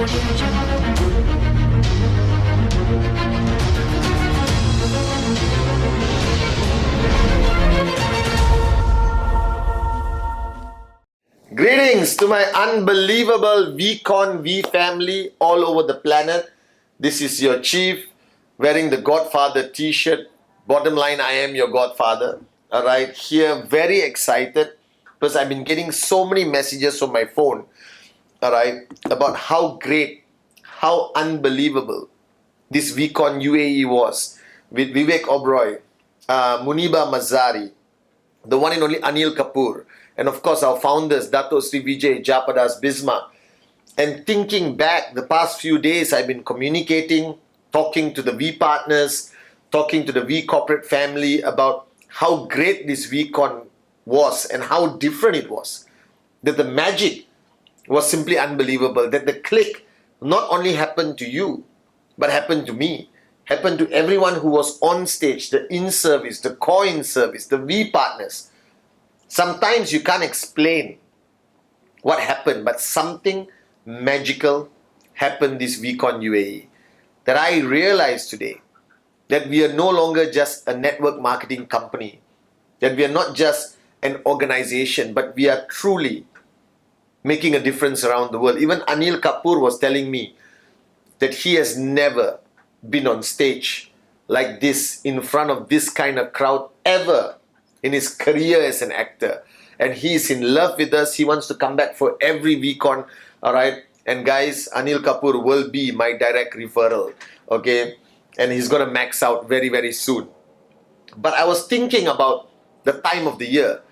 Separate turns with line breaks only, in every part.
Greetings to my unbelievable VCON V family all over the planet. This is your chief wearing the Godfather t-shirt. Bottom line, I am your Godfather. Alright, here very excited because I've been getting so many messages on my phone, alright, about how great, how unbelievable this VCON UAE was with Vivek Oberoi, Muniba Mazari, the one and only Anil Kapoor, and of course our founders, Dato Sri Vijay Japadas Bisma. And thinking back, the past few days I've been communicating, talking to the V partners, talking to the V corporate family about how great this VCON was and how different it was. That the magic was simply unbelievable. That the click not only happened to you, but happened to me, happened to everyone who was on stage, the in-service, the core in-service, the V partners. Sometimes you can't explain what happened, but something magical happened this VCON UAE. That I realized today that we are no longer just a network marketing company, that we are not just an organization, but we are truly making a difference around the world. Even Anil Kapoor was telling me that he has never been on stage like this in front of this kind of crowd ever in his career as an actor. And he is in love with us. He wants to come back for every VCON. All right. And guys, Anil Kapoor will be my direct referral. Okay. And he's going to max out very, very soon. But I was thinking about the time of the year.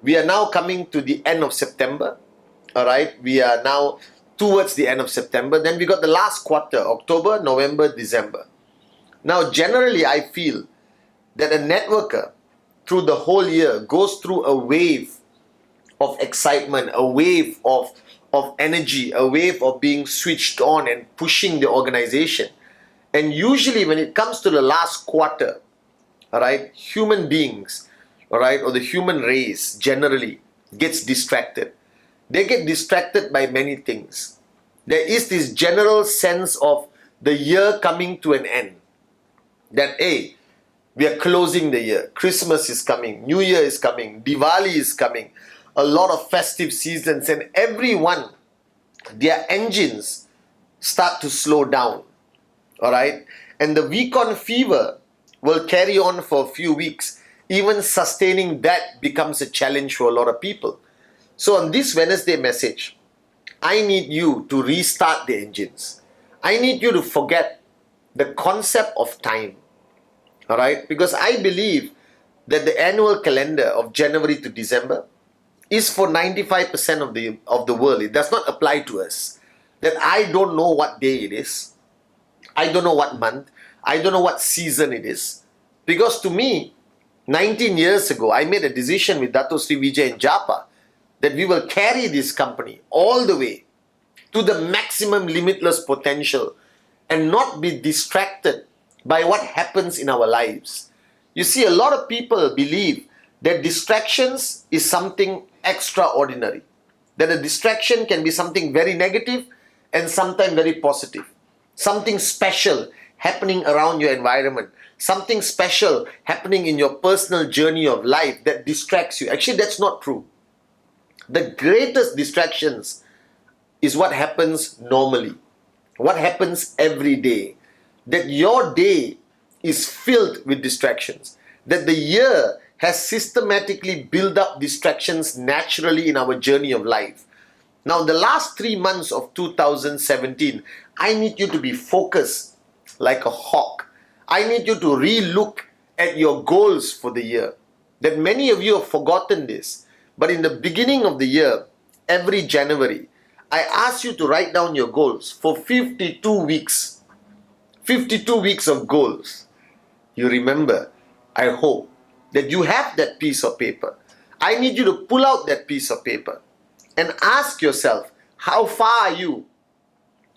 We are now coming to the end of September. All right. We are now towards the end of September. Then we got the last quarter, October, November, December. Now, generally, I feel that a networker through the whole year goes through a wave of excitement, a wave of energy, a wave of being switched on and pushing the organization. And usually when it comes to the last quarter, all right, human beings, all right, or the human race generally gets distracted. They get distracted by many things. There is this general sense of the year coming to an end. That, hey, we are closing the year. Christmas is coming. New Year is coming. Diwali is coming. A lot of festive seasons, and everyone, their engines start to slow down. All right? And the VCON fever will carry on for a few weeks. Even sustaining that becomes a challenge for a lot of people. So on this Wednesday message, I need you to restart the engines. I need you to forget the concept of time. All right? Because I believe that the annual calendar of January to December is for 95% of the world. It does not apply to us. That I don't know what day it is. I don't know what month. I don't know what season it is. Because to me, 19 years ago, I made a decision with Dato Sri Vijay and Japa that we will carry this company all the way to the maximum limitless potential and not be distracted by what happens in our lives. You see, a lot of people believe that distractions is something extraordinary. That a distraction can be something very negative and sometimes very positive. Something special happening around your environment. Something special happening in your personal journey of life that distracts you. Actually, that's not true. The greatest distractions is what happens normally. What happens every day. That your day is filled with distractions. That the year has systematically built up distractions naturally in our journey of life. Now, the last 3 months of 2017, I need you to be focused like a hawk. I need you to re-look at your goals for the year. That many of you have forgotten this. But in the beginning of the year, every January, I ask you to write down your goals for 52 weeks. 52 weeks of goals. You remember, I hope, that you have that piece of paper. I need you to pull out that piece of paper and ask yourself, how far are you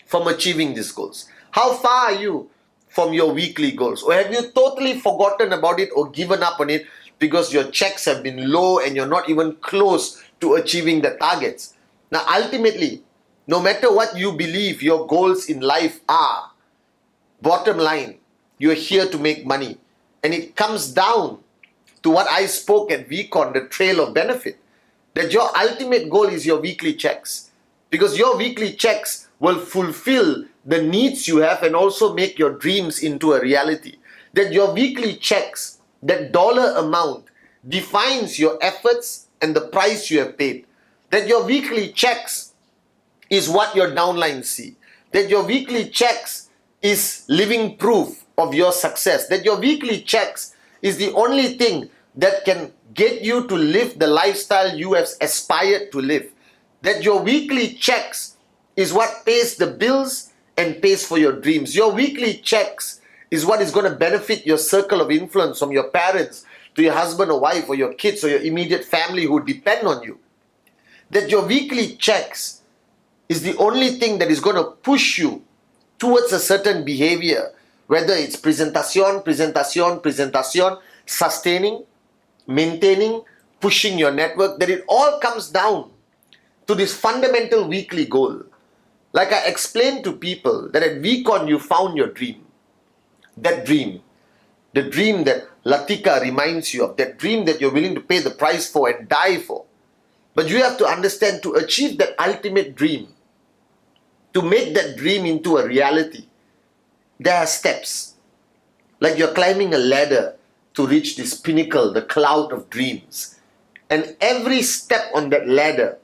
from achieving these goals? How far are you from your weekly goals? Or have you totally forgotten about it or given up on it because your checks have been low and you're not even close to achieving the targets? Now, ultimately, No matter what you believe your goals in life are, bottom line, you're here to make money. And it comes down to what I spoke at VCON, the trail of benefit. That your ultimate goal is your weekly checks. Because your weekly checks will fulfill the needs you have and also make your dreams into a reality. That your weekly checks, that dollar amount, defines your efforts and the price you have paid. That your weekly checks is what your downlines see. That your weekly checks is living proof of your success. That your weekly checks is the only thing that can get you to live the lifestyle you have aspired to live. That your weekly checks is what pays the bills and pays for your dreams. Your weekly checks is what is going to benefit your circle of influence, from your parents to your husband or wife or your kids or your immediate family who depend on you. That your weekly checks is the only thing that is going to push you towards a certain behavior, whether it's presentation, sustaining, maintaining, pushing your network, that it all comes down to this fundamental weekly goal. Like I explained to people that at VCON you found your dream. That dream, the dream that Latika reminds you of, that dream that you're willing to pay the price for and die for. But you have to understand, to achieve that ultimate dream, to make that dream into a reality, there are steps. Like you're climbing a ladder to reach this pinnacle, the cloud of dreams. And every step on that ladder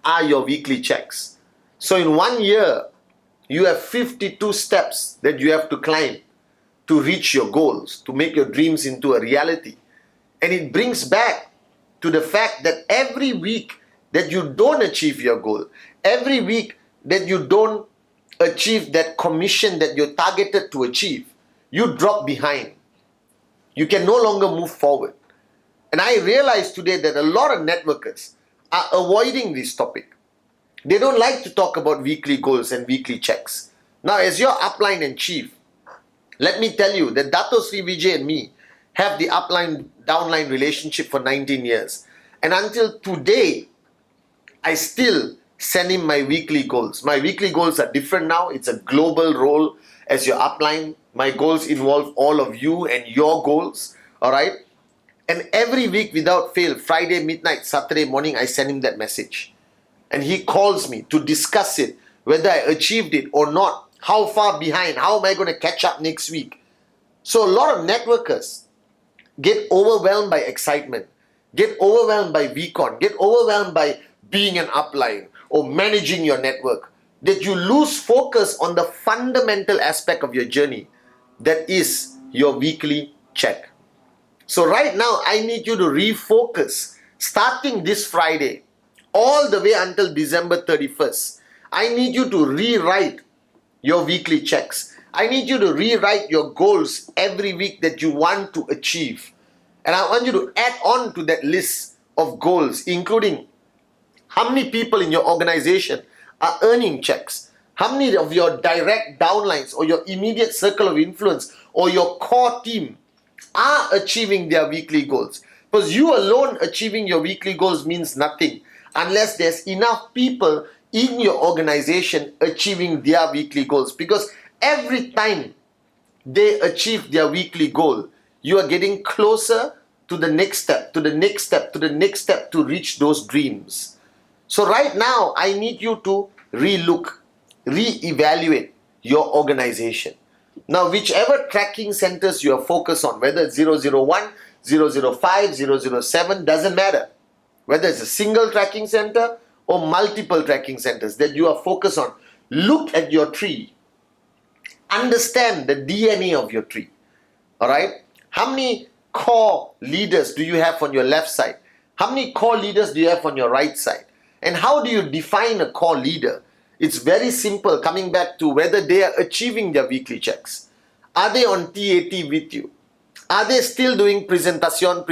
are your weekly checks. So in 1 year, you have 52 steps that you have to climb to reach your goals, to make your dreams into a reality. And it brings back to the fact that every week that you don't achieve your goal, every week that you don't achieve that commission that you're targeted to achieve, you drop behind. You can no longer move forward. And I realize today that a lot of networkers are avoiding this topic. They don't like to talk about weekly goals and weekly checks. Now, as your upline and chief, let me tell you that Dato Sri Vijay and me have the upline-downline relationship for 19 years. And until today, I still send him my weekly goals. My weekly goals are different now. It's a global role as your upline. My goals involve all of you and your goals. All right? And every week without fail, Friday midnight, Saturday morning, I send him that message. And he calls me to discuss it, whether I achieved it or not, how far behind, how am I going to catch up next week. So a lot of networkers get overwhelmed by excitement, get overwhelmed by VCON, get overwhelmed by being an upline or managing your network, that you lose focus on the fundamental aspect of your journey, that is your weekly check. So right now, I need you to refocus, starting this Friday, all the way until December 31st. I need you to rewrite your weekly checks. I need you to rewrite your goals every week that you want to achieve. And I want you to add on to that list of goals, including how many people in your organization are earning checks, how many of your direct downlines or your immediate circle of influence or your core team are achieving their weekly goals. Because you alone achieving your weekly goals means nothing unless there's enough people in your organization achieving their weekly goals. Because every time they achieve their weekly goal, you are getting closer to the next step, to the next step, to the next step to reach those dreams. So right now, I need you to relook, reevaluate your organization. Now, whichever tracking centers you are focused on, whether it's 001, 005, 007, doesn't matter. Whether it's a single tracking center or multiple tracking centers that you are focused on, look at your tree. Understand the DNA of your tree. All right? How many core leaders do you have on your left side? How many core leaders do you have on your right side? And how do you define a core leader? It's very simple, coming back to whether they are achieving their weekly checks. Are they on TAT with you? Are they still doing presentation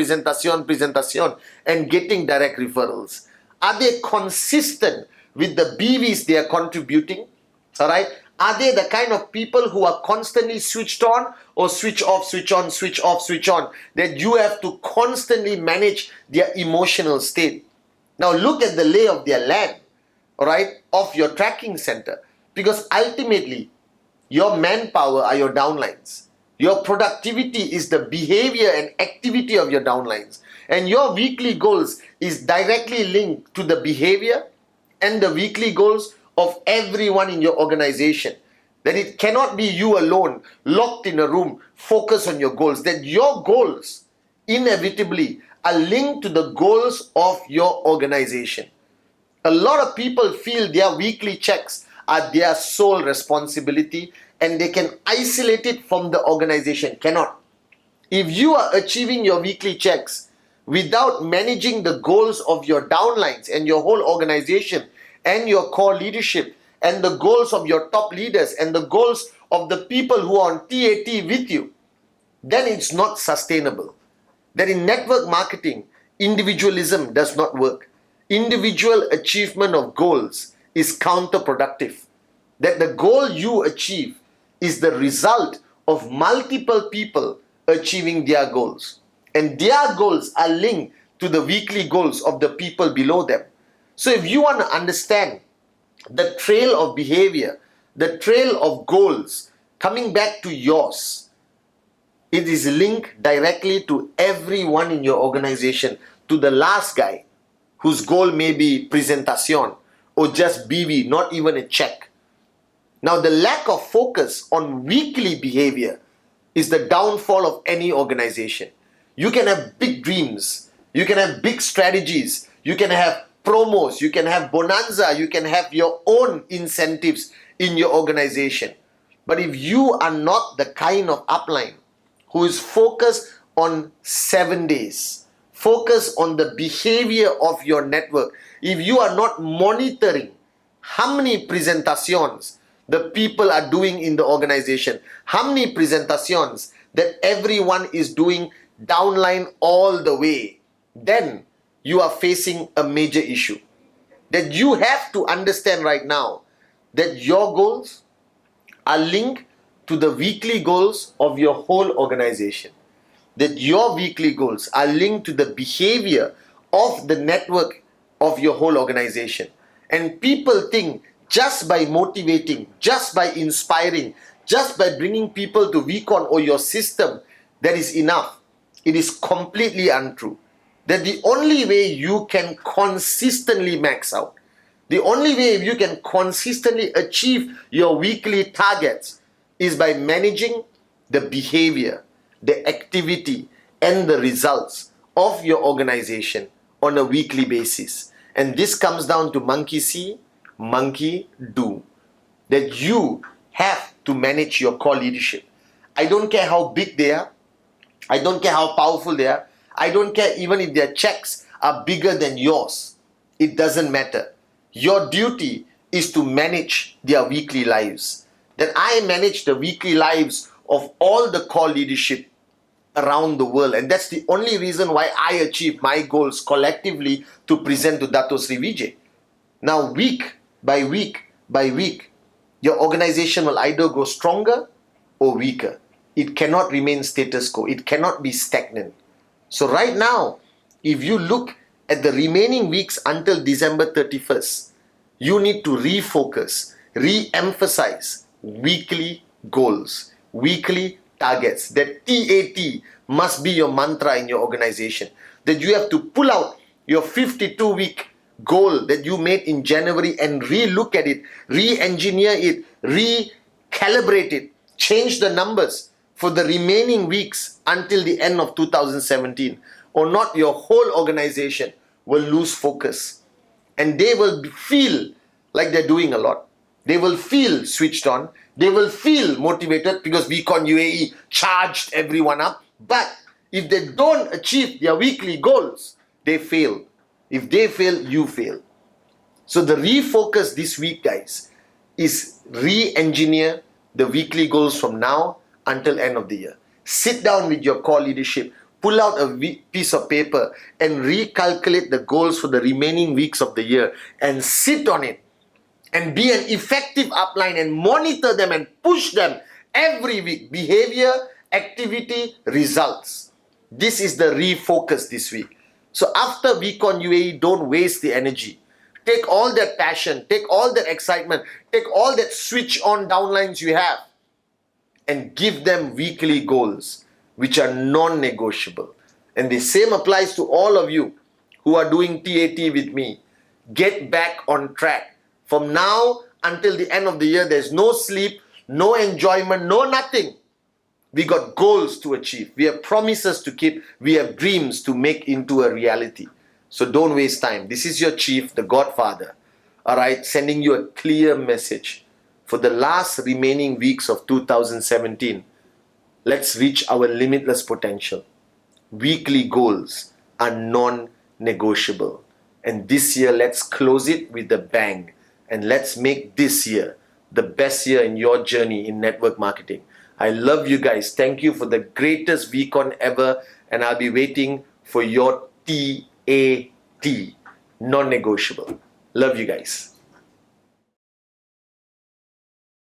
and getting direct referrals? Are they consistent with the BVs they are contributing? All right? Are they the kind of people who are constantly switched on or switch off, switch on, switch off, switch on, that you have to constantly manage their emotional state? Now look at the lay of their land. all right, of your tracking center. Because ultimately, your manpower are your downlines. Your productivity is the behavior and activity of your downlines. And your weekly goals is directly linked to the behavior and the weekly goals of everyone in your organization. That it cannot be you alone, locked in a room, focused on your goals. That your goals inevitably are linked to the goals of your organization. A lot of people feel their weekly checks are their sole responsibility and they can isolate it from the organization. Cannot. If you are achieving your weekly checks without managing the goals of your downlines and your whole organization and your core leadership and the goals of your top leaders and the goals of the people who are on TAT with you, then it's not sustainable. That in network marketing, individualism does not work. Individual achievement of goals is counterproductive. That the goal you achieve is the result of multiple people achieving their goals. And their goals are linked to the weekly goals of the people below them. So if you want to understand the trail of behavior, the trail of goals coming back to yours, it is linked directly to everyone in your organization, to the last guy whose goal may be presentación or just BV, not even a check. Now, the lack of focus on weekly behavior is the downfall of any organization. You can have big dreams, you can have big strategies, you can have promos, you can have bonanza, you can have your own incentives in your organization. But if you are not the kind of upline who is focused on 7 days, focus on the behavior of your network, if you are not monitoring how many presentations the people are doing in the organization, how many presentations that everyone is doing downline all the way, then you are facing a major issue. That you have to understand right now that your goals are linked to the weekly goals of your whole organization. That your weekly goals are linked to the behavior of the network of your whole organization. And people think just by motivating, just by inspiring, just by bringing people to VCON or your system, that is enough. It is completely untrue. That the only way you can consistently max out, the only way you can consistently achieve your weekly targets is by managing the behavior, the activity, and the results of your organization on a weekly basis. And this comes down to monkey see, monkey do. That you have to manage your core leadership. I don't care how big they are. I don't care how powerful they are. I don't care even if their checks are bigger than yours. It doesn't matter. Your duty is to manage their weekly lives. That I manage the weekly lives of all the core leadership around the world. And that's the only reason why I achieve my goals collectively to present to Dato Sri Vijay. Now, week by week by week, your organization will either go stronger or weaker. It cannot remain status quo. It cannot be stagnant. So right now, if you look at the remaining weeks until December 31st, you need to refocus, re-emphasize weekly goals, weekly targets. That TAT must be your mantra in your organization. That you have to pull out your 52-week goal that you made in January and re-look at it, re-engineer it, recalibrate it, change the numbers for the remaining weeks until the end of 2017. Or not, your whole organization will lose focus. And they will feel like they're doing a lot. They will feel switched on. They will feel motivated because VCON UAE charged everyone up. But if they don't achieve their weekly goals, they fail. If they fail, you fail. So the refocus this week, guys, is re-engineer the weekly goals from now until end of the year. Sit down with your core leadership, pull out a piece of paper and recalculate the goals for the remaining weeks of the year and sit on it and be an effective upline and monitor them and push them every week. Behavior, activity, results. This is the refocus this week. So after VCON UAE, don't waste the energy. Take all that passion, take all that excitement, take all that switch on downlines you have and give them weekly goals which are non-negotiable. And the same applies to all of you who are doing TAT with me. Get back on track. From now until the end of the year, there's no sleep, no enjoyment, no nothing. We got goals to achieve. We have promises to keep. We have dreams to make into a reality. So don't waste time. This is your chief, the Godfather. All right, sending you a clear message. For the last remaining weeks of 2017, let's reach our limitless potential. Weekly goals are non-negotiable. And this year, let's close it with a bang. And let's make this year the best year in your journey in network marketing. I love you guys. Thank you for the greatest VCON ever. And I'll be waiting for your TAT. Non-negotiable. Love you guys.